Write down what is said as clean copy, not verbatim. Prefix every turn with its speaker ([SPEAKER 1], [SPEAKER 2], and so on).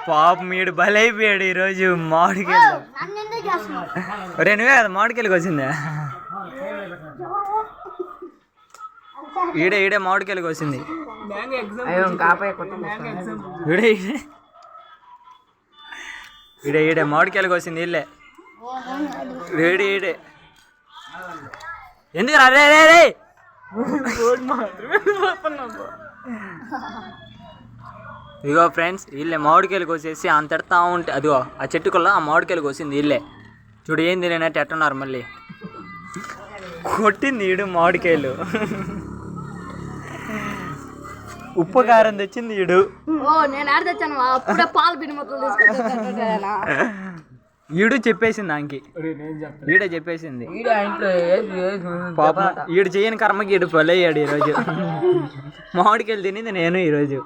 [SPEAKER 1] పాప మీడు బలైపోయాడు ఈరోజు మామిడికాయలు. నువ్వే కదా మామిడికాయలకు వచ్చిందా? ఈడే మామిడికాయలకు వచ్చింది. ఈడే మామిడికాయలకు వచ్చింది ఇల్లే ఈడే ఎందుకు రే రే రే ఇదిగో ఫ్రెండ్స్ వీళ్ళే మామిడికాయలకు వచ్చేసి అంత ఎడతా ఉంటే అదిగో ఆ చెట్టుకుల్లో ఆ మామిడికాయలకు వచ్చింది వీళ్ళే. చూడు ఏం తినేనట్టు ఎట్టున్నారు మళ్ళీ కొట్టింది ఈడు మామిడికాయలు. ఉప్పు కారం తెచ్చింది ఈడు. ఈడు చెప్పేసింది దానికి ఈడే చెప్పేసింది. పాపం ఈడు చేయని కర్మకి ఈడు పొలయ్యాడు ఈరోజు. మామిడికాయలు తినింది నేను ఈరోజు.